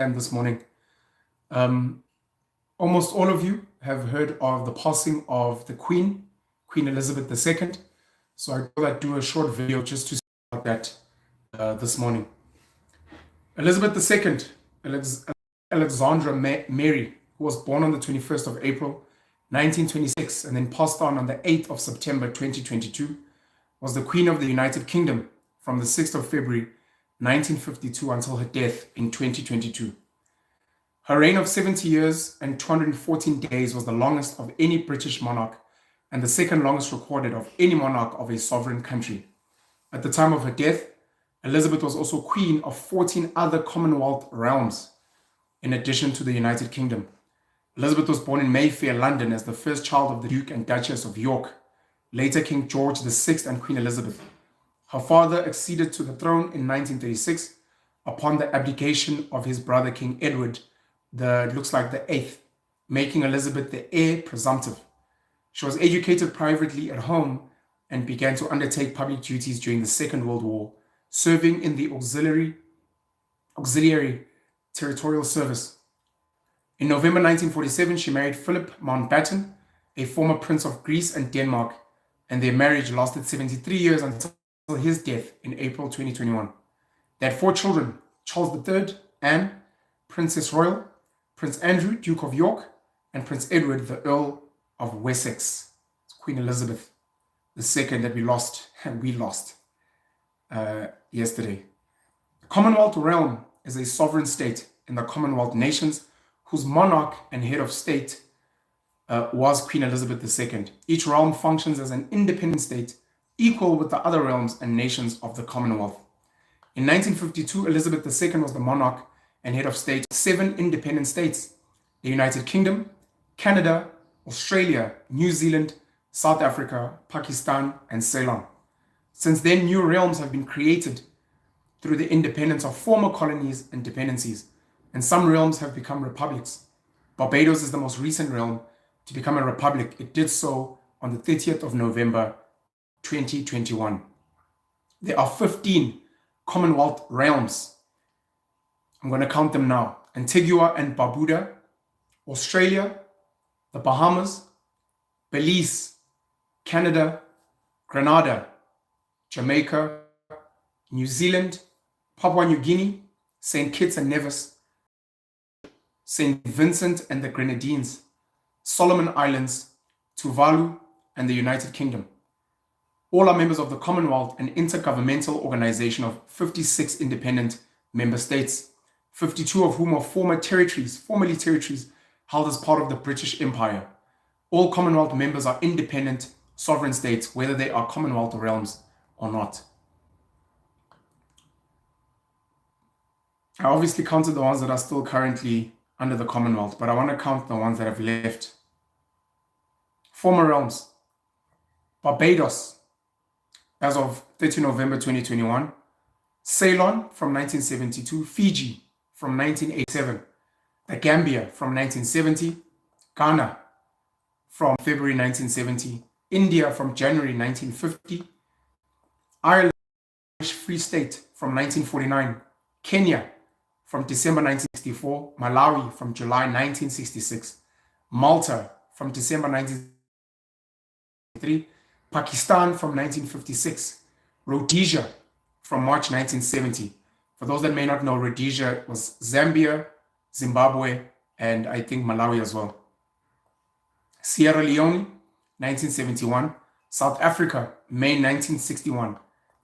and this morning. Almost all of you have heard of the passing of the Queen Elizabeth II. So I thought I'd do a short video just to start that this morning. Elizabeth II, Alexandra Mary, who was born on the 21st of April, 1926, and then passed on the 8th of September, 2022, was the Queen of the United Kingdom from the 6th of February, 1952 until her death in 2022. Her reign of 70 years and 214 days was the longest of any British monarch and the second longest recorded of any monarch of a sovereign country. At the time of her death, Elizabeth was also queen of 14 other Commonwealth realms, in addition to the United Kingdom. Elizabeth was born in Mayfair, London, as the first child of the Duke and Duchess of York, later King George VI and Queen Elizabeth. Her father acceded to the throne in 1936 upon the abdication of his brother King Edward, the eighth, making Elizabeth the heir presumptive. She was educated privately at home and began to undertake public duties during the Second World War, serving in the auxiliary territorial service. In November 1947, she married Philip Mountbatten, a former Prince of Greece and Denmark, and their marriage lasted 73 years until his death in April 2021. They had 4 children: Charles III, Anne, Princess Royal, Prince Andrew, Duke of York, and Prince Edward, the Earl of Wessex. It's Queen Elizabeth II that we lost yesterday. The Commonwealth Realm is a sovereign state in the Commonwealth nations whose monarch and head of state was Queen Elizabeth II. Each realm functions as an independent state, equal with the other realms and nations of the Commonwealth. In 1952, Elizabeth II was the monarch and head of state of 7 independent states: the United Kingdom, Canada, Australia, New Zealand, South Africa, Pakistan, and Ceylon. Since then, new realms have been created through the independence of former colonies and dependencies, and some realms have become republics. Barbados is the most recent realm to become a republic. It did so on the 30th of November, 2021. There are 15 Commonwealth realms. I'm going to count them now: Antigua and Barbuda, Australia, the Bahamas, Belize, Canada, Grenada, Jamaica, New Zealand, Papua New Guinea, St. Kitts and Nevis, St. Vincent and the Grenadines, Solomon Islands, Tuvalu, and the United Kingdom. All are members of the Commonwealth, an intergovernmental organization of 56 independent member states, 52 of whom are formerly territories held as part of the British Empire. All Commonwealth members are independent sovereign states, whether they are Commonwealth realms or not. I obviously counted the ones that are still currently under the Commonwealth, but I want to count the ones that have left. Former realms: Barbados, as of 30 November 2021, Ceylon from 1972, Fiji from 1987, the Gambia from 1970, Ghana from February 1970, India from January 1950, Ireland Free State from 1949, Kenya from December 1964, Malawi from July 1966, Malta from December 1963, Pakistan from 1956, Rhodesia from March 1970. For those that may not know, Rhodesia was Zambia, Zimbabwe, and I think Malawi as well. Sierra Leone, 1971, South Africa, May 1961,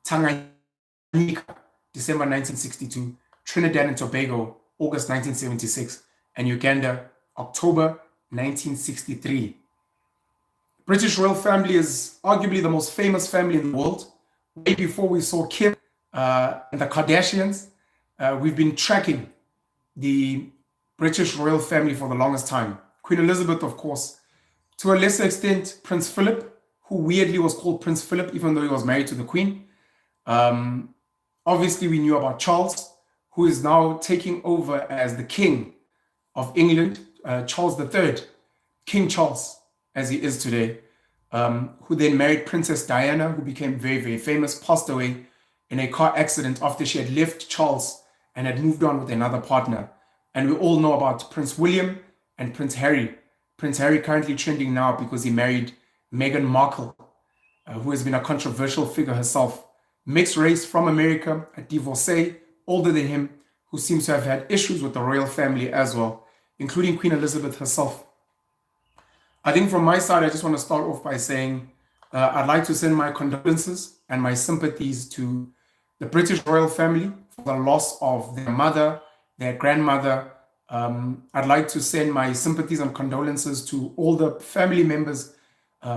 Tanganyika, December 1962, Trinidad and Tobago, August 1976, and Uganda, October 1963. British royal family is arguably the most famous family in the world. Way before we saw Kim and the Kardashians, we've been tracking the British royal family for the longest time. Queen Elizabeth, of course. To a lesser extent, Prince Philip, who weirdly was called Prince Philip even though he was married to the Queen. Obviously, we knew about Charles, who is now taking over as the King of England, Charles III, King Charles, as he is today, who then married Princess Diana, who became very, very famous, passed away in a car accident after she had left Charles and had moved on with another partner. And we all know about Prince William and Prince Harry. Prince Harry currently trending now because he married Meghan Markle, who has been a controversial figure herself. Mixed race from America, a divorcee, older than him, who seems to have had issues with the royal family as well, including Queen Elizabeth herself. I think from my side, I just want to start off by saying I'd like to send my condolences and my sympathies to the British royal family for the loss of their mother, their grandmother. I'd like to send my sympathies and condolences to all the family members,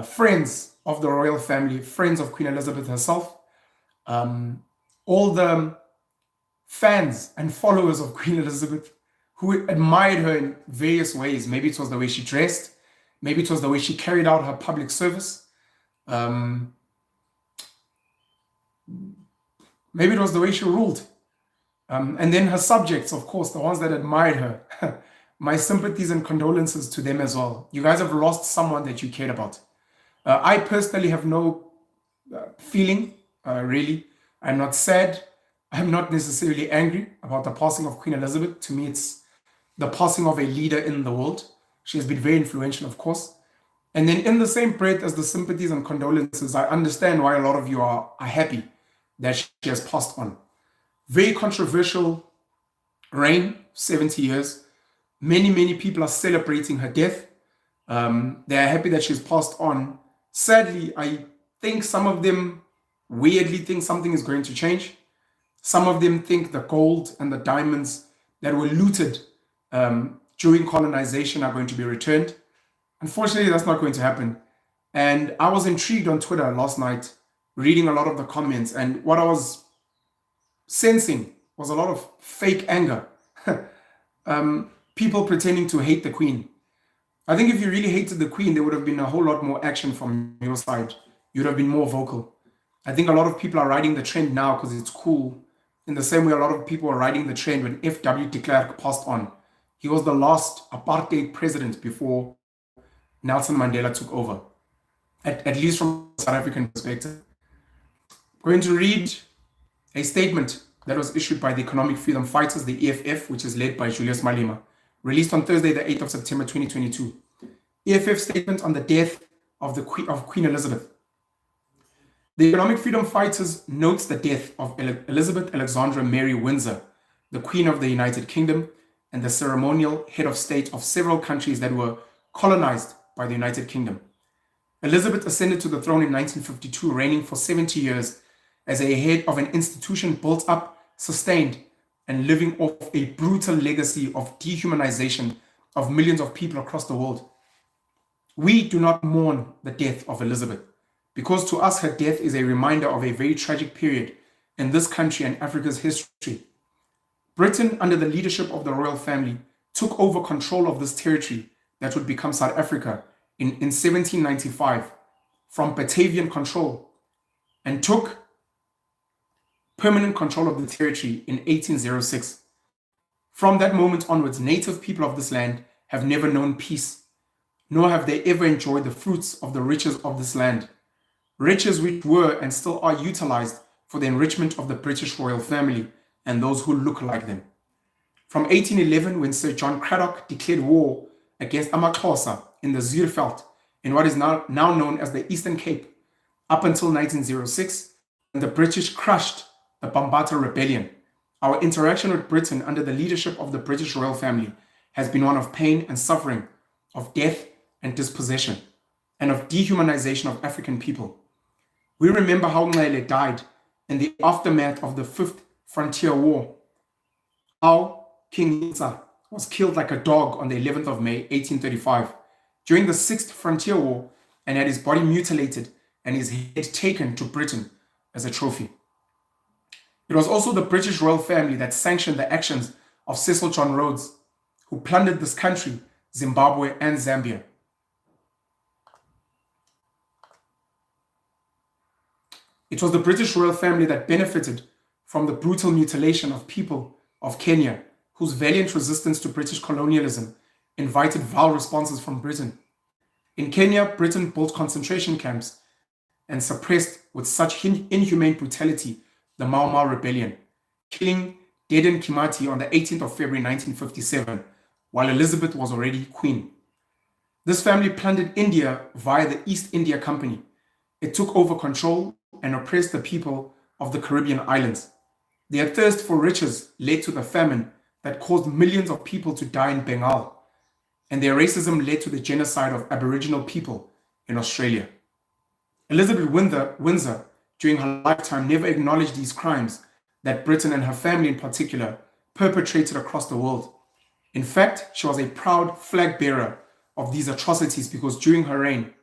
friends of the royal family, friends of Queen Elizabeth herself, all the fans and followers of Queen Elizabeth who admired her in various ways. Maybe it was the way she dressed, maybe it was the way she carried out her public service. Maybe it was the way she ruled. And then her subjects, of course, the ones that admired her. My sympathies and condolences to them as well. You guys have lost someone that you cared about. I personally have no feeling, really. I'm not sad. I'm not necessarily angry about the passing of Queen Elizabeth. To me, it's the passing of a leader in the world. She has been very influential, of course. And then in the same breath as the sympathies and condolences, I understand why a lot of you are happy that she has passed on. Very controversial reign, 70 years. Many people are celebrating her death. They are happy that she's passed on. Sadly, I think some of them weirdly think something is going to change. Some of them think the gold and the diamonds that were looted during colonization are going to be returned. Unfortunately, that's not going to happen. And I was intrigued on Twitter last night, reading a lot of the comments, and what I was sensing was a lot of fake anger. People pretending to hate the Queen. I think if you really hated the Queen, there would have been a whole lot more action from your side. You'd have been more vocal. I think a lot of people are riding the trend now because it's cool. In the same way, a lot of people are riding the trend when F.W. de Klerk passed on. He was the last apartheid president before Nelson Mandela took over, at least from a South African perspective. I'm going to read a statement that was issued by the Economic Freedom Fighters, the EFF, which is led by Julius Malema, released on Thursday, the 8th of September, 2022. EFF statement on the death of Queen Elizabeth. The Economic Freedom Fighters notes the death of Elizabeth Alexandra Mary Windsor, the Queen of the United Kingdom and the ceremonial head of state of several countries that were colonized by the United Kingdom. Elizabeth ascended to the throne in 1952, reigning for 70 years as a head of an institution built up, sustained, and living off a brutal legacy of dehumanization of millions of people across the world. We do not mourn the death of Elizabeth, because to us her death is a reminder of a very tragic period in this country and Africa's history. Britain, under the leadership of the royal family, took over control of this territory that would become South Africa in 1795 from Batavian control, and took permanent control of the territory in 1806. From that moment onwards, native people of this land have never known peace, nor have they ever enjoyed the fruits of the riches of this land, riches which were and still are utilized for the enrichment of the British royal family and those who look like them. From 1811, when Sir John Cradock declared war against amaXhosa in the Zuurveld, in what is now known as the Eastern Cape, up until 1906, when the British crushed the Bambata Rebellion, our interaction with Britain under the leadership of the British royal family has been one of pain and suffering, of death and dispossession, and of dehumanization of African people. We remember how Ncele died in the aftermath of the Fifth Frontier War, how King Hitler was killed like a dog on the 11th of May, 1835, during the Sixth Frontier War, and had his body mutilated and his head taken to Britain as a trophy. It was also the British royal family that sanctioned the actions of Cecil John Rhodes, who plundered this country, Zimbabwe, and Zambia. It was the British royal family that benefited from the brutal mutilation of people of Kenya, whose valiant resistance to British colonialism invited vile responses from Britain. In Kenya, Britain built concentration camps and suppressed with such inhumane brutality the Mau Mau rebellion, killing dead in Kimati on the 18th of February 1957, while Elizabeth was already queen. This family plundered India via the East India Company. It took over control and oppressed the people of the Caribbean islands. Their thirst for riches led to the famine that caused millions of people to die in Bengal, and their racism led to the genocide of Aboriginal people in Australia. Elizabeth Windsor, during her lifetime, never acknowledged these crimes that Britain and her family in particular perpetrated across the world. In fact, she was a proud flag bearer of these atrocities during her reign,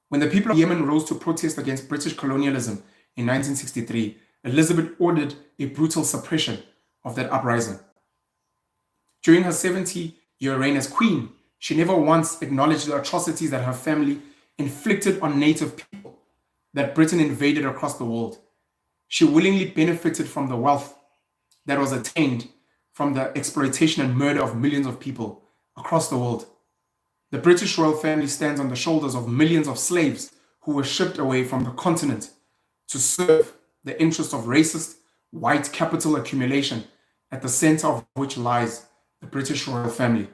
when the people of Yemen rose to protest against British colonialism in 1963, Elizabeth ordered a brutal suppression of that uprising. During her 70-year reign as queen, she never once acknowledged the atrocities that her family inflicted on native people that Britain invaded across the world. She willingly benefited from the wealth that was attained from the exploitation and murder of millions of people across the world. The British royal family stands on the shoulders of millions of slaves who were shipped away from the continent to serve the interests of racist white capital accumulation, at the center of which lies the British royal family.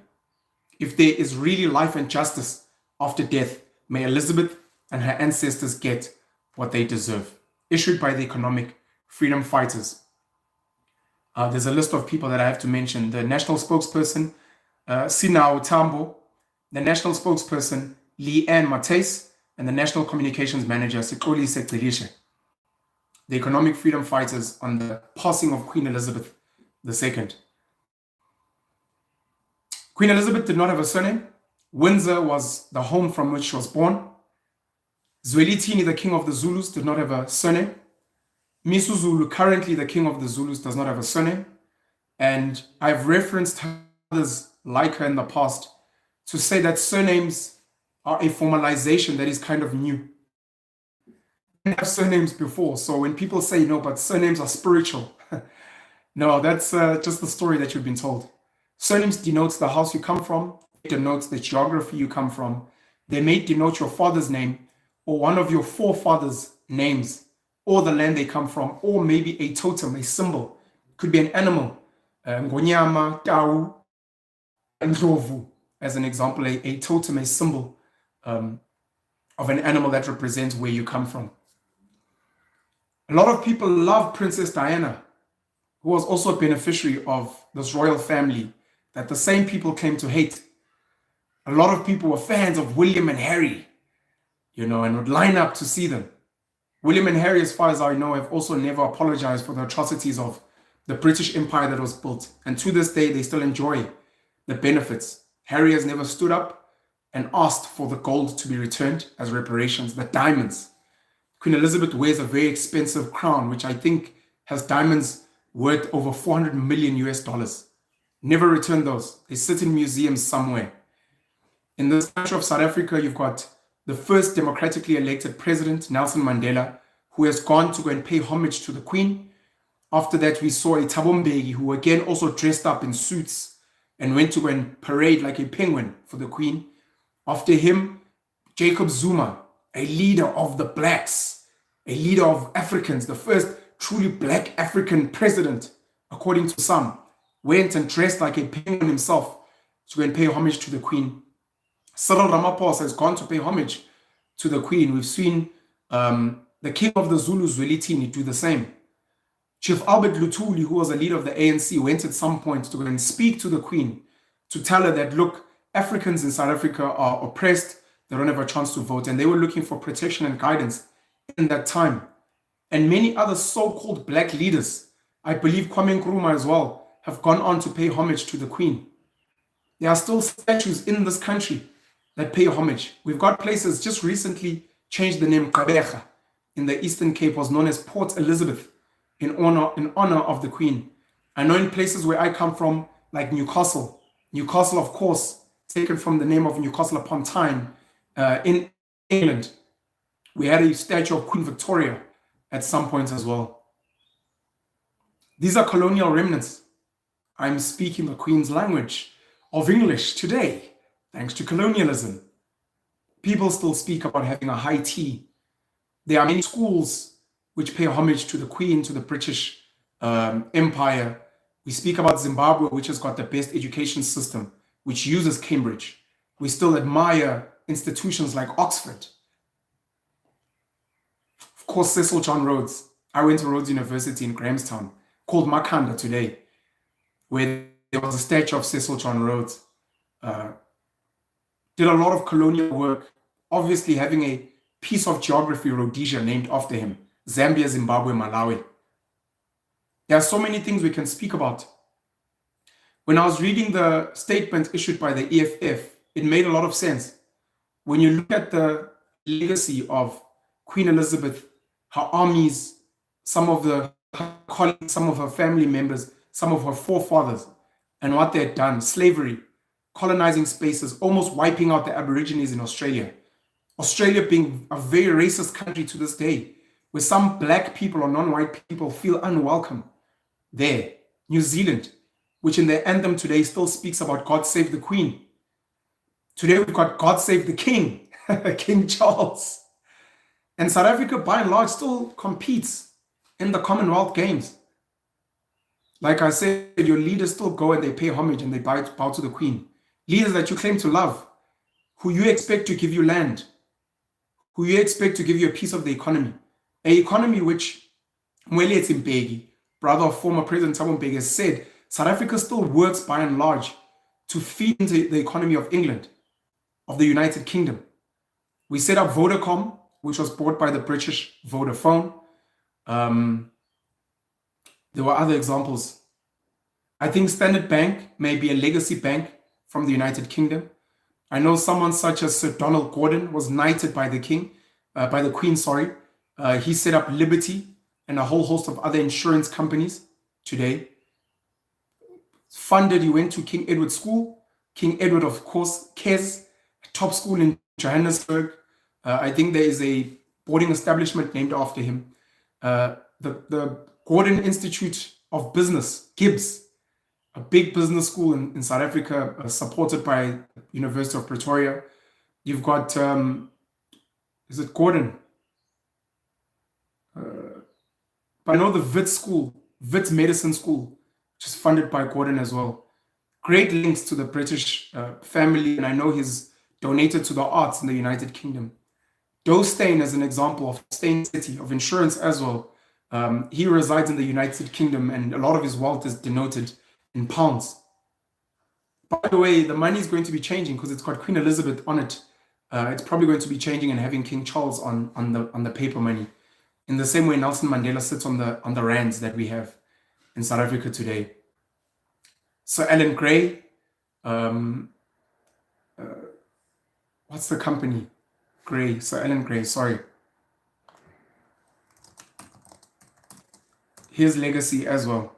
If there is really life and justice after death, may Elizabeth and her ancestors get what they deserve. Issued by the Economic Freedom Fighters. There's a list of people that I have to mention. The national spokesperson, Sinao Tambo, the national spokesperson, Leanne Matthys, and the national communications manager, Sikoli Sektelishe. The Economic Freedom Fighters on the passing of Queen Elizabeth II. Queen Elizabeth did not have a surname. Windsor was the home from which she was born. Zwelithini, the king of the Zulus, did not have a surname. Misuzulu, currently the king of the Zulus, does not have a surname. And I've referenced others like her in the past to say that surnames are a formalization that is kind of new. We have surnames before, so when people say no, but surnames are spiritual, no, that's just the story that you've been told. Surnames denotes the house you come from, it denotes the geography you come from. They may denote your father's name or one of your forefathers' names or the land they come from, or maybe a totem, a symbol. Could be an animal, ngonyama, tau, ndlovu, as an example, a totem, a symbol of an animal that represents where you come from. A lot of people love Princess Diana, who was also a beneficiary of this royal family that the same people claim to hate. A lot of people were fans of William and Harry, and would line up to see them. William and Harry, as far as I know, have also never apologized for the atrocities of the British Empire that was built. And to this day, they still enjoy the benefits. Harry has never stood up and asked for the gold to be returned as reparations, the diamonds. Queen Elizabeth wears a very expensive crown, which I think has diamonds worth over 400 million US. Never returned those. They sit in museums somewhere. In this country of South Africa, you've got the first democratically elected president, Nelson Mandela, who has gone to go and pay homage to the Queen. After that, we saw a Thabo Mbeki, who again also dressed up in suits and went to go and parade like a penguin for the Queen. After him, Jacob Zuma, a leader of the blacks, a leader of Africans, the first truly black African president, according to some, went and dressed like a penguin himself to go and pay homage to the Queen. Cyril Ramaphosa has gone to pay homage to the Queen. We've seen the king of the Zulus, Zwelithini, do the same. Chief Albert Luthuli, who was a leader of the ANC, went at some point to go and speak to the Queen to tell her that, look, Africans in South Africa are oppressed, they don't have a chance to vote, and they were looking for protection and guidance in that time. And many other so-called black leaders, I believe Kwame Nkrumah as well, have gone on to pay homage to the Queen. There are still statues in this country that pay homage. We've got places just recently changed the name Gqeberha in the Eastern Cape, was known as Port Elizabeth in honor of the Queen. I know in places where I come from, like Newcastle, of course, taken from the name of Newcastle upon Tyne in England. We had a statue of Queen Victoria at some point as well. These are colonial remnants. I'm speaking the Queen's language of English today, thanks to colonialism. People still speak about having a high tea. There are many schools which pay homage to the Queen, to the British Empire. We speak about Zimbabwe, which has got the best education system, which uses Cambridge. We still admire institutions like Oxford. Of course, Cecil John Rhodes. I went to Rhodes University in Grahamstown, called Makhanda today, where there was a statue of Cecil John Rhodes. Did a lot of colonial work, obviously having a piece of geography, Rhodesia, named after him. Zambia, Zimbabwe, Malawi. There are so many things we can speak about. When I was reading the statement issued by the EFF, it made a lot of sense. When you look at the legacy of Queen Elizabeth, her armies, some of her colleagues, some of her family members, some of her forefathers, and what they had done, slavery, colonizing spaces, almost wiping out the Aborigines in Australia. Australia being a very racist country to this day, where some black people or non-white people feel unwelcome there. New Zealand, which in their anthem today still speaks about God Save the Queen. Today we've got God Save the King, King Charles. And South Africa, by and large, still competes in the Commonwealth Games. Like I said, your leaders still go and they pay homage and they bow to the Queen. Leaders that you claim to love, who you expect to give you land, who you expect to give you a piece of the economy. An economy which Mwele Tsimbegi, brother of former President Thabo Mbeki, has said South Africa still works by and large to feed into the economy of England, of the United Kingdom. We set up Vodacom, which was bought by the British Vodafone. There were other examples. I think Standard Bank may be a legacy bank from the United Kingdom. I know someone such as Sir Donald Gordon was knighted by the Queen. He set up Liberty and a whole host of other insurance companies today. Funded, he went to King Edward School. King Edward, of course, Kes, top school in Johannesburg. I think there is a boarding establishment named after him. The Gordon Institute of Business, GIBS, a big business school in South Africa, supported by University of Pretoria. You've got, is it Gordon? But I know the Wits Medicine School, which is funded by Gordon as well. Great links to the British family, and I know he's donated to the arts in the United Kingdom. Doe Steyn is an example of Steyn City, of insurance as well. He resides in the United Kingdom, and a lot of his wealth is denoted in pounds. By the way, the money is going to be changing because it's got Queen Elizabeth on it. It's probably going to be changing and having King Charles on the paper money, in the same way Nelson Mandela sits on the rands that we have in South Africa today. Sir Alan Gray, what's the company? Sir Alan Gray, sorry. His legacy as well.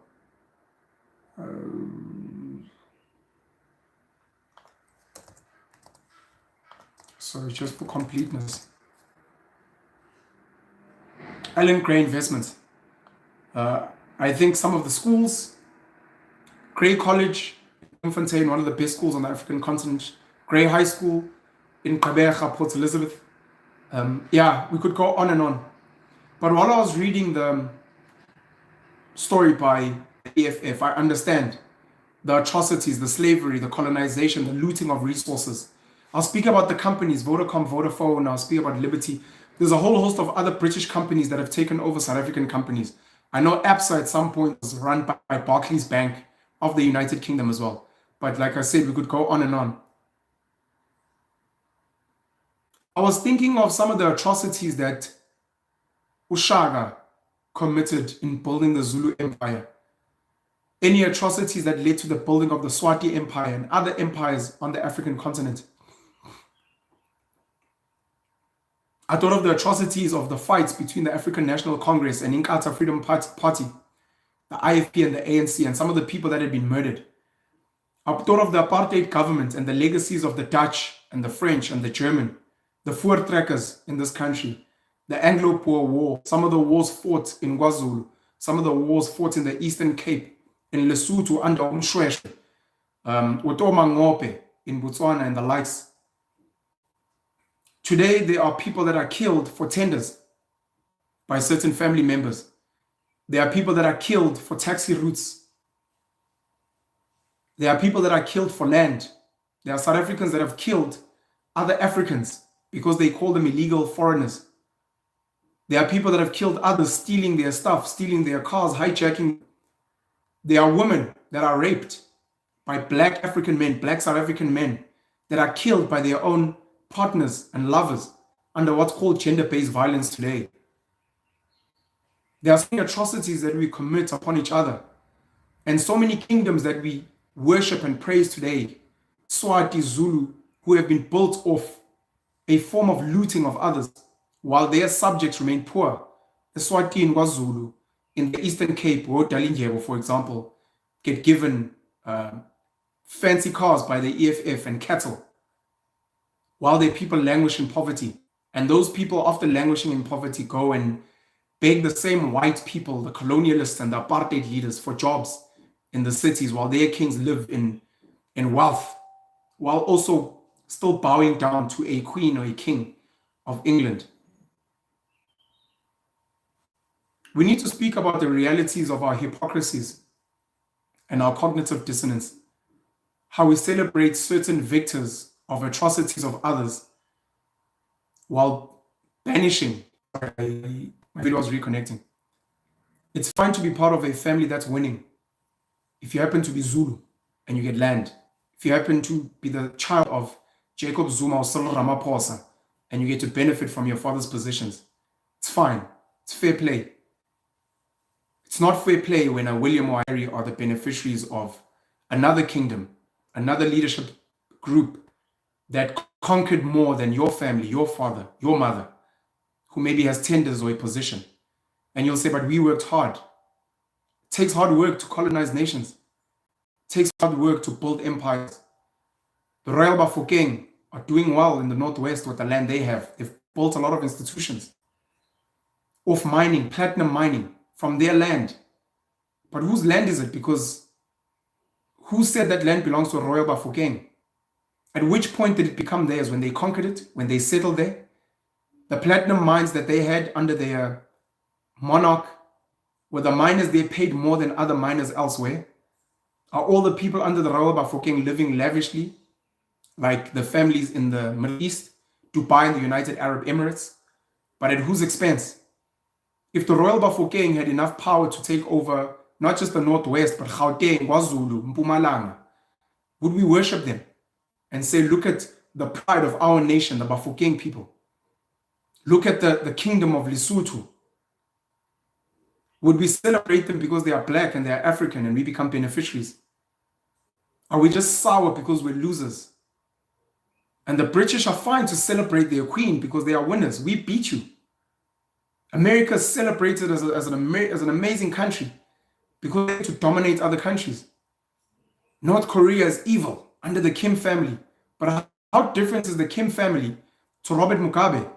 Sorry, just for completeness. Alan Gray Investments. I think some of the schools, Gray College, Bloemfontein, one of the best schools on the African continent, Gray High School in Gqeberha, Port Elizabeth. Yeah, we could go on and on. But while I was reading the story by the EFF, I understand the atrocities, the slavery, the colonization, the looting of resources. I'll speak about the companies, Vodacom, Vodafone, I'll speak about Liberty. There's a whole host of other British companies that have taken over South African companies. I know ABSA at some point was run by Barclays Bank of the United Kingdom as well. But like I said, we could go on and on. I was thinking of some of the atrocities that Ushaka committed in building the Zulu Empire. Any atrocities that led to the building of the Swati Empire and other empires on the African continent. I thought of the atrocities of the fights between the African National Congress and Inkatha Freedom Party, the IFP and the ANC, and some of the people that had been murdered. I thought of the apartheid government and the legacies of the Dutch and the French and the German, the Voortrekkers in this country, the Anglo-Boer War, some of the wars fought in KwaZulu, some of the wars fought in the Eastern Cape, in Lesotho under Umshweshwe, Otoma Ngope in Botswana and the likes. Today, there are people that are killed for tenders. by certain family members. There are people that are killed for taxi routes. There are people that are killed for land. There are South Africans that have killed other Africans because they call them illegal foreigners. There are people that have killed others, stealing their stuff, stealing their cars, hijacking. There are women that are raped by black African men, black South African men, that are killed by their own partners and lovers under what's called gender-based violence today. There are so many atrocities that we commit upon each other, and so many kingdoms that we worship and praise today, Swati, Zulu, who have been built off a form of looting of others, while their subjects remain poor. The Swati in KwaZulu, in the Eastern Cape, for example, get given fancy cars by the EFF and cattle, while their people languish in poverty. And those people, after languishing in poverty, go and beg the same white people, the colonialists and the apartheid leaders, for jobs in the cities, while their kings live in wealth, while also still bowing down to a queen or a king of England. We need to speak about the realities of our hypocrisies and our cognitive dissonance, how we celebrate certain victors of atrocities of others while banishing. My video was reconnecting. It's fine to be part of a family that's winning. If you happen to be Zulu and you get land, if you happen to be the child of Jacob Zuma or Cyril Ramaphosa and you get to benefit from your father's positions, it's fine. It's fair play. It's not fair play when a William or Harry are the beneficiaries of another kingdom, another leadership group that conquered more than your family, your father, your mother, who maybe has tenders or a position. And you'll say, but we worked hard. It takes hard work to colonize nations. It takes hard work to build empires. The Royal Bafokeng are doing well in the Northwest with the land they have. They've built a lot of institutions of mining, platinum mining from their land. But whose land is it? Because who said that land belongs to Royal Bafokeng? At which point did it become theirs? When they conquered it? When they settled there? The platinum mines that they had under their monarch, were the miners they paid more than other miners elsewhere? Are all the people under the Royal Bafokeng living lavishly, like the families in the Middle East, Dubai and the United Arab Emirates? But at whose expense? If the Royal Bafokeng had enough power to take over not just the Northwest, but Gauteng, KwaZulu, Mpumalanga, would we worship them and say, look at the pride of our nation, the Bafokeng people? Look at the kingdom of Lesotho. Would we celebrate them because they are black and they are African and we become beneficiaries? Are we just sour because we're losers? And the British are fine to celebrate their queen because they are winners. We beat you. America is celebrated as an amazing country because they to dominate other countries. North Korea is evil under the Kim family. But how different is the Kim family to Robert Mugabe,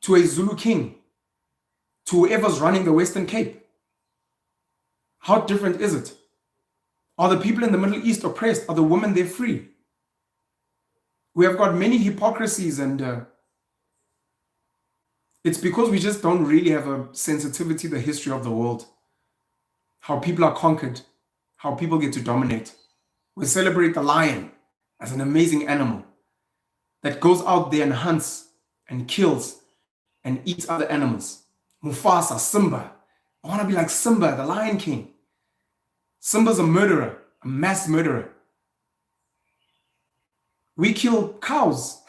to a Zulu king, to whoever's running the Western Cape? How different is it? Are the people in the Middle East oppressed? Are the women there free? We have got many hypocrisies, and it's because we just don't really have a sensitivity to the history of the world, how people are conquered, how people get to dominate. We celebrate the lion as an amazing animal that goes out there and hunts and kills and eats other animals. Mufasa, Simba. I want to be like Simba, the Lion King. Simba's a murderer, a mass murderer. We kill cows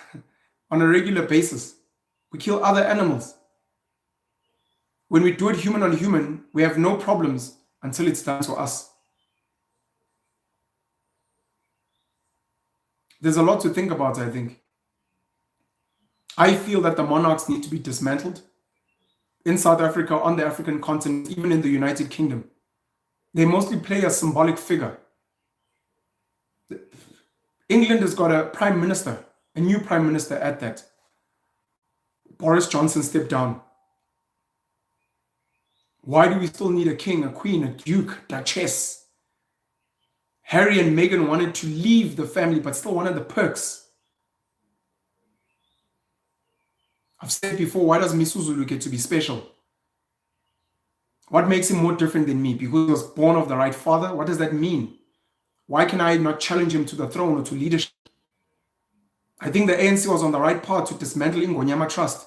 on a regular basis. We kill other animals. When we do it human on human, we have no problems until it's done to us. There's a lot to think about, I think. I feel that the monarchs need to be dismantled in South Africa, on the African continent, even in the United Kingdom. They mostly play a symbolic figure. England has got a prime minister, a new prime minister at that. Boris Johnson stepped down. Why do we still need a king, a queen, a duke, duchess? Harry and Meghan wanted to leave the family, but still wanted the perks. I've said before, why does Misuzulu get to be special? What makes him more different than me? Because he was born of the right father? What does that mean? Why can I not challenge him to the throne or to leadership? I think the ANC was on the right path to dismantle Ingonyama Trust.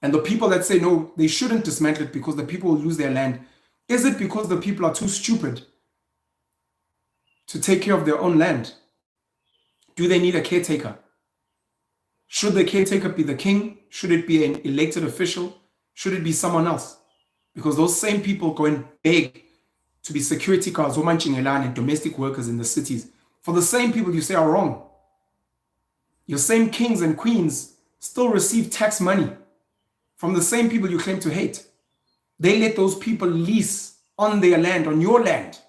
And the people that say, no, they shouldn't dismantle it because the people will lose their land. Is it because the people are too stupid to take care of their own land? Do they need a caretaker? Should the caretaker be the king? Should it be an elected official? Should it be someone else? Because those same people go and beg to be security guards, and domestic workers in the cities. For the same people you say are wrong. Your same kings and queens still receive tax money from the same people you claim to hate. They let those people lease on their land, on your land,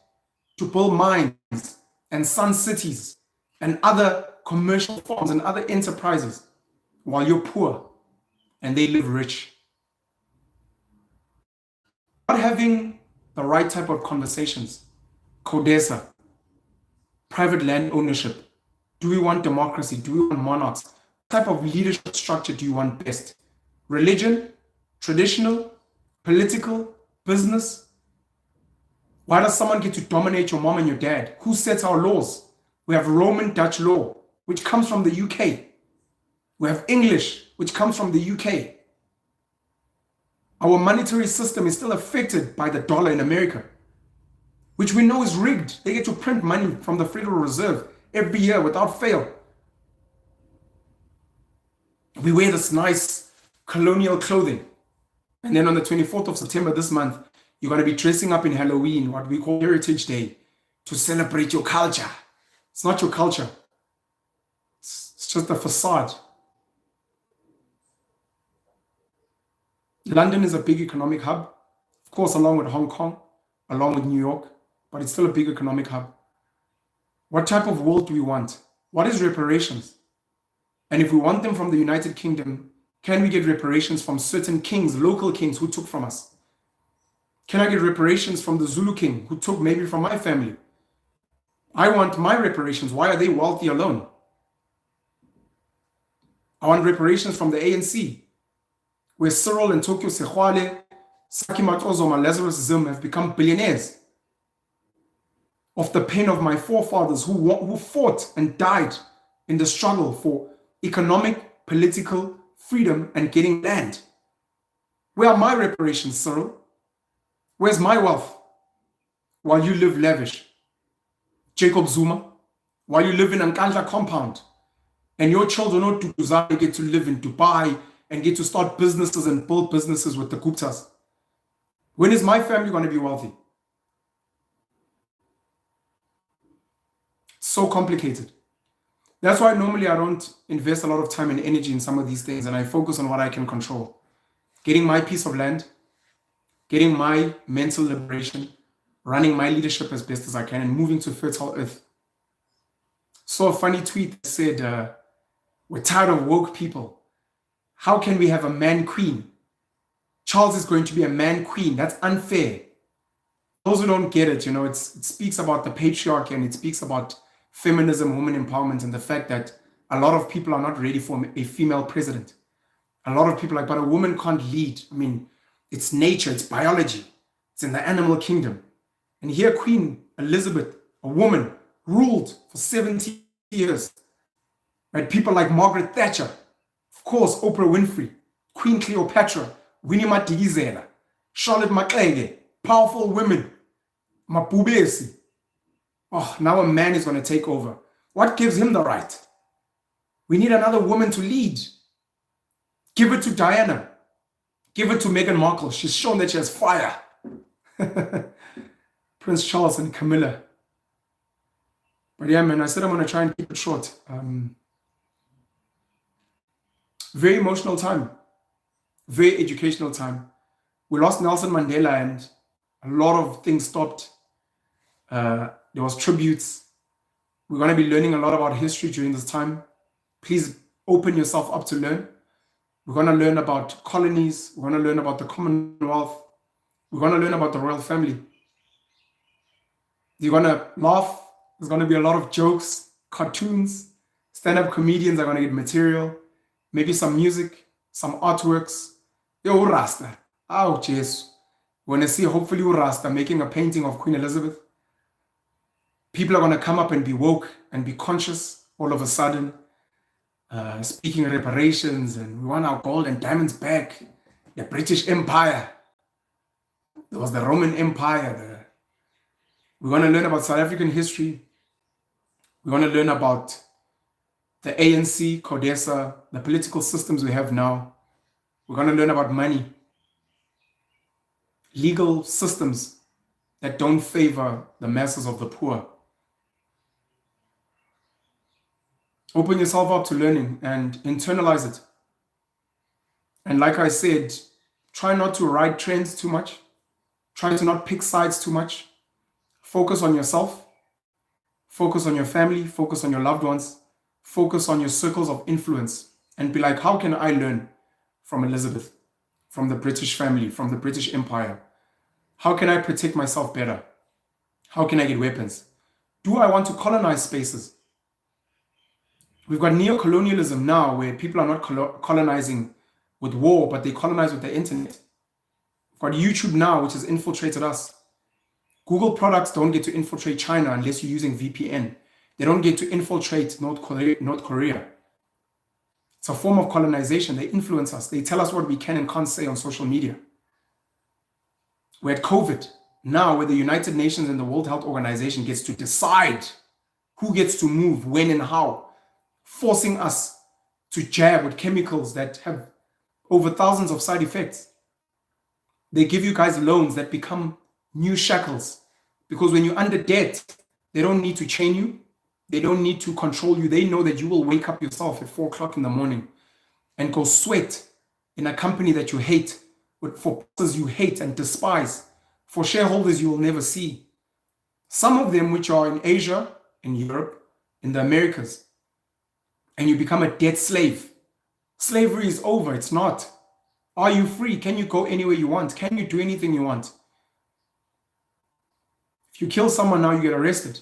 to build mines and sun cities and other commercial farms and other enterprises while you're poor and they live rich. Not having the right type of conversations, CODESA, private land ownership. Do we want democracy? Do we want monarchs? What type of leadership structure do you want best? Religion, traditional, political, business? Why does someone get to dominate your mom and your dad? Who sets our laws? We have Roman Dutch law, which comes from the UK. We have English, which comes from the UK. Our monetary system is still affected by the dollar in America, which we know is rigged. They get to print money from the Federal Reserve every year without fail. We wear this nice colonial clothing. And then on the 24th of September this month, you're going to be dressing up in Halloween, what we call Heritage Day, to celebrate your culture. It's not your culture. It's just a facade. London is a big economic hub, of course, along with Hong Kong, along with New York, but it's still a big economic hub. What type of world do we want? What is reparations? And if we want them from the United Kingdom, can we get reparations from certain kings, local kings who took from us? Can I get reparations from the Zulu king who took maybe from my family? I want my reparations. Why are they wealthy alone? I want reparations from the ANC, where Cyril and Tokyo Sexwale, Saki Matozoma, Lazarus Zim have become billionaires of the pain of my forefathers who fought and died in the struggle for economic, political freedom and getting land. Where are my reparations, Cyril? Where's my wealth? While you live lavish. Jacob Zuma, while you live in an Nkandla compound, and your children or Duduzane get to live in Dubai and get to start businesses and build businesses with the Guptas. When is my family going to be wealthy? So complicated. That's why normally I don't invest a lot of time and energy in some of these things, and I focus on what I can control. Getting my piece of land, getting my mental liberation, running my leadership as best as I can, and moving to fertile earth. Saw a funny tweet that said, we're tired of woke people. How can we have a man queen? Charles is going to be a man queen. That's unfair. Those who don't get it, it speaks about the patriarchy, and it speaks about feminism, women empowerment, and the fact that a lot of people are not ready for a female president. A lot of people are like, but a woman can't lead. I mean, it's nature, it's biology. It's in the animal kingdom. And here Queen Elizabeth, a woman, ruled for 70 years. Right? People like Margaret Thatcher, of course, Oprah Winfrey, Queen Cleopatra, Winnie Madikizela, Charlotte Maxeke, powerful women, Mapubesi. Oh, now a man is going to take over. What gives him the right? We need another woman to lead. Give it to Diana. Give it to Meghan Markle. She's shown that she has fire. Prince Charles and Camilla. But yeah, man, I said I'm going to try and keep it short. Very emotional time. Very educational time. We lost Nelson Mandela and a lot of things stopped. There was tributes. We're going to be learning a lot about history during this time. Please open yourself up to learn. We're going to learn about colonies. We're going to learn about the Commonwealth. We're going to learn about the royal family. You're going to laugh. There's going to be a lot of jokes, cartoons. Stand-up comedians are going to get material. Maybe some music, some artworks. Yo, Rasta. Oh, Jesus. We're going to see hopefully Rasta making a painting of Queen Elizabeth. People are going to come up and be woke and be conscious all of a sudden, speaking reparations, and we want our gold and diamonds back. The British Empire. There was the Roman Empire. We're going to learn about South African history. We're going to learn about the ANC, CODESA, the political systems we have now. We're going to learn about money, legal systems that don't favor the masses of the poor. Open yourself up to learning and internalize it. And like I said, try not to ride trends too much. Try to not pick sides too much. Focus on yourself. Focus on your family. Focus on your loved ones. Focus on your circles of influence. And be like, how can I learn from Elizabeth, from the British family, from the British Empire? How can I protect myself better? How can I get weapons? Do I want to colonize spaces? We've got neo-colonialism now where people are not colonizing with war, but they colonize with the internet. We've got YouTube now, which has infiltrated us. Google products don't get to infiltrate China unless you're using VPN. They don't get to infiltrate North Korea. It's a form of colonization. They influence us. They tell us what we can and can't say on social media. We're at COVID now, where the United Nations and the World Health Organization gets to decide who gets to move, when and how, forcing us to jab with chemicals that have over thousands of side effects. They give you guys loans that become new shackles, because when you're under debt, they don't need to chain you. They don't need to control you. They know that you will wake up yourself at 4 o'clock in the morning and go sweat in a company that you hate, for bosses you hate and despise, for shareholders you will never see. Some of them which are in Asia, in Europe, in the Americas, and you become a debt slave. Slavery is over. It's not. Are you free? Can you go anywhere you want? Can you do anything you want? If you kill someone now, you get arrested.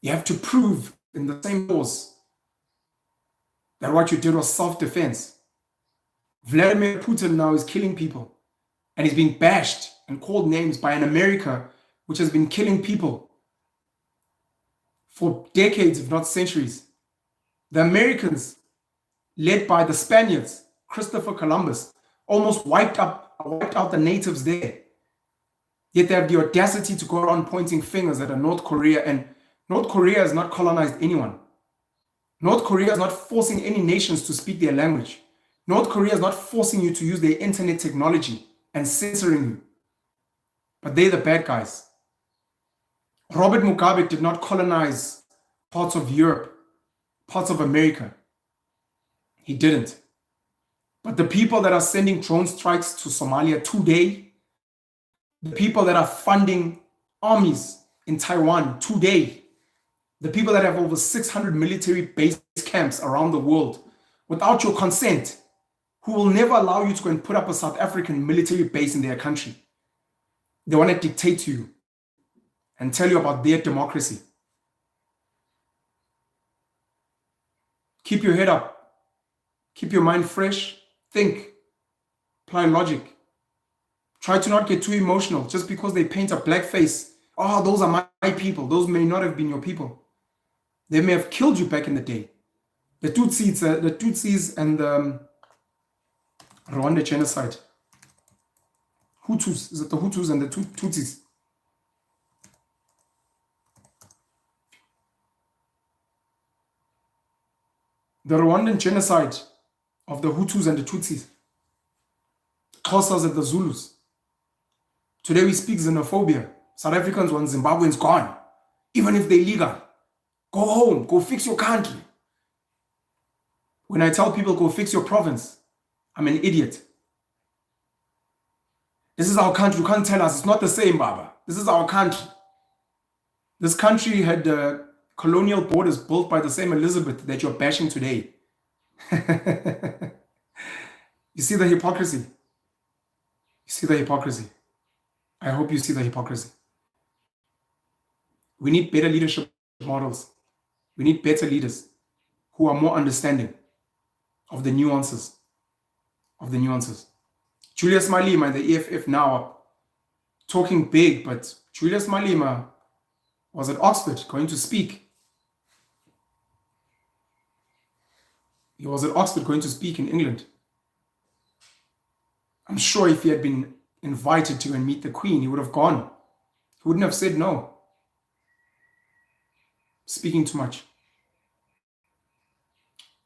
You have to prove in the same laws that what you did was self-defense. Vladimir Putin now is killing people, and he's being bashed and called names by an America which has been killing people for decades, if not centuries. The Americans, led by the Spaniards, Christopher Columbus, almost wiped out the natives there. Yet they have the audacity to go around pointing fingers at North Korea, and North Korea has not colonized anyone. North Korea is not forcing any nations to speak their language. North Korea is not forcing you to use their internet technology and censoring you. But they're the bad guys. Robert Mugabe did not colonize parts of Europe, parts of America. He didn't. But the people that are sending drone strikes to Somalia today, the people that are funding armies in Taiwan today, the people that have over 600 military base camps around the world without your consent, who will never allow you to go and put up a South African military base in their country. They want to dictate to you and tell you about their democracy. Keep your head up. Keep your mind fresh. Think. Apply logic. Try to not get too emotional just because they paint a black face. Oh, those are my people. Those may not have been your people. They may have killed you back in the day. The Tutsis and the Rwanda genocide. Hutus. Is it the Hutus and the Tutsis? The Rwandan genocide of the Hutus and the Tutsis. Xhosas and the Zulus. Today we speak xenophobia. South Africans want Zimbabweans gone. Even if they're legal. Go home. Go fix your country. When I tell people go fix your province, I'm an idiot. This is our country. You can't tell us. It's not the same, Baba. This is our country. This country had colonial borders built by the same Elizabeth that you're bashing today. You see the hypocrisy? You see the hypocrisy? I hope you see the hypocrisy. We need better leadership models. We need better leaders who are more understanding of the nuances. Julius Malema, the EFF now, talking big, but Julius Malema was at Oxford going to speak. He was at Oxford going to speak in England. I'm sure if he had been invited to and meet the Queen, he would have gone. He wouldn't have said no. Speaking too much.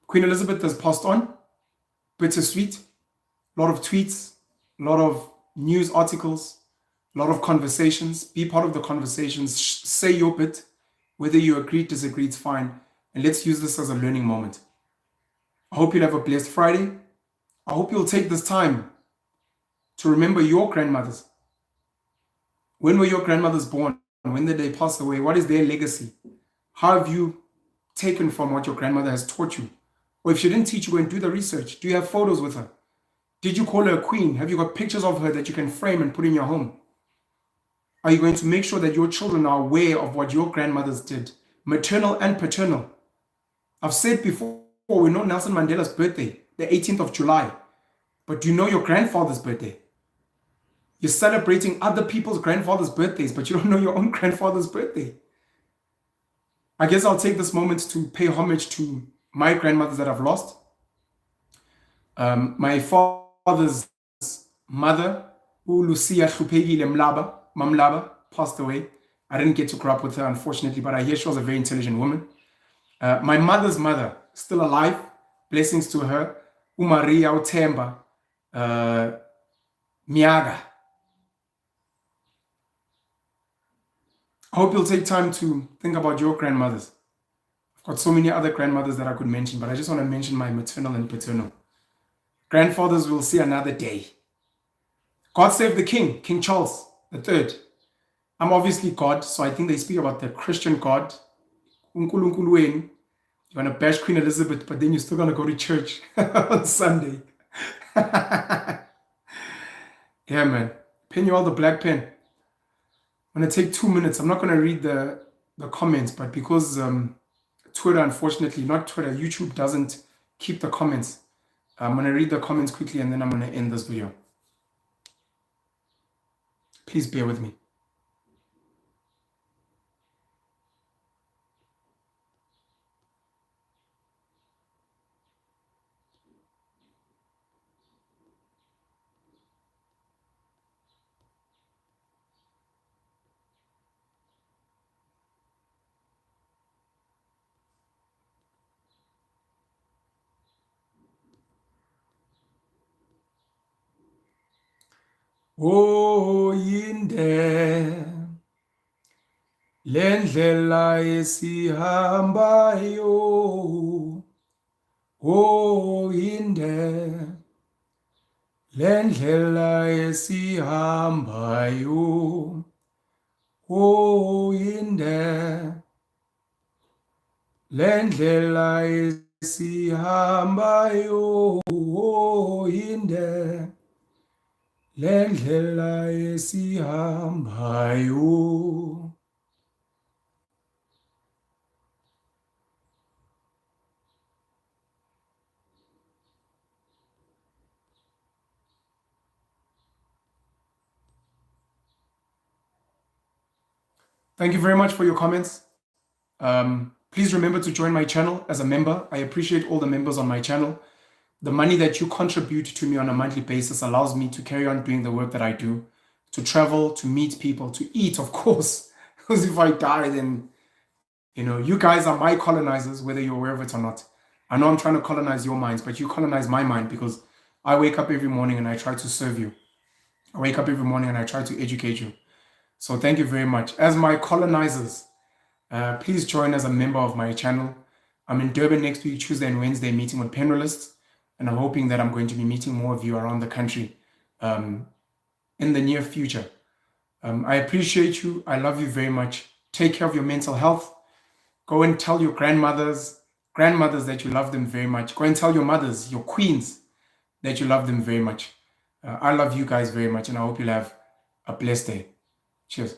Queen Elizabeth has passed on. Bittersweet. A lot of tweets, a lot of news articles, a lot of conversations. Be part of the conversations. Say your bit. Whether you agree, disagree, it's fine. And let's use this as a learning moment. I hope you'll have a blessed Friday. I hope you'll take this time to remember your grandmothers. When were your grandmothers born? When did they pass away? What is their legacy? How have you taken from what your grandmother has taught you? Or if she didn't teach you, go and do the research. Do you have photos with her? Did you call her a queen? Have you got pictures of her that you can frame and put in your home? Are you going to make sure that your children are aware of what your grandmothers did, maternal and paternal? I've said before, we know Nelson Mandela's birthday, the 18th of July. But do you know your grandfather's birthday? You're celebrating other people's grandfather's birthdays, but you don't know your own grandfather's birthday. I guess I'll take this moment to pay homage to my grandmothers that I've lost. My father's mother, Lucia Hlupegile Mamlaba, passed away. I didn't get to grow up with her, unfortunately, but I hear she was a very intelligent woman. My mother's mother, still alive, blessings to her, Umaria Utemba Miaga. I hope you'll take time to think about your grandmothers. I've got so many other grandmothers that I could mention, but I just want to mention my maternal and paternal. Grandfathers will see another day. God save the king, King Charles III. I'm obviously God, so I think they speak about the Christian God. Unkulunkulu wenu. You're going to bash Queen Elizabeth, but then you're still going to go to church on Sunday. Yeah, man. Pen you all the black pen. I'm going to take 2 minutes. I'm not going to read the comments, but because Twitter, unfortunately, not Twitter, YouTube doesn't keep the comments. I'm going to read the comments quickly and then I'm going to end this video. Please bear with me. Oh, yinde lendlela esihambayo. Oh, yinde lendlela esihambayo. Oh, yinde lendlela esihambayo. Oh, yinde lendlela esihambayo. Thank you very much for your comments. Please remember to join my channel as a member. I appreciate all the members on my channel. The money that you contribute to me on a monthly basis allows me to carry on doing the work that I do, to travel, to meet people, to eat, of course. Because if I die, then, you guys are my colonizers, whether you're aware of it or not. I know I'm trying to colonize your minds, but you colonize my mind because I wake up every morning and I try to serve you. I wake up every morning and I try to educate you. So thank you very much. As my colonizers, please join as a member of my channel. I'm in Durban next week, Tuesday and Wednesday, meeting with panelists. And I'm hoping that I'm going to be meeting more of you around the country in the near future. I appreciate you. I love you very much. Take care of your mental health. Go and tell your grandmothers that you love them very much. Go and tell your mothers, your queens, that you love them very much. I love you guys very much, and I hope you'll have a blessed day. Cheers.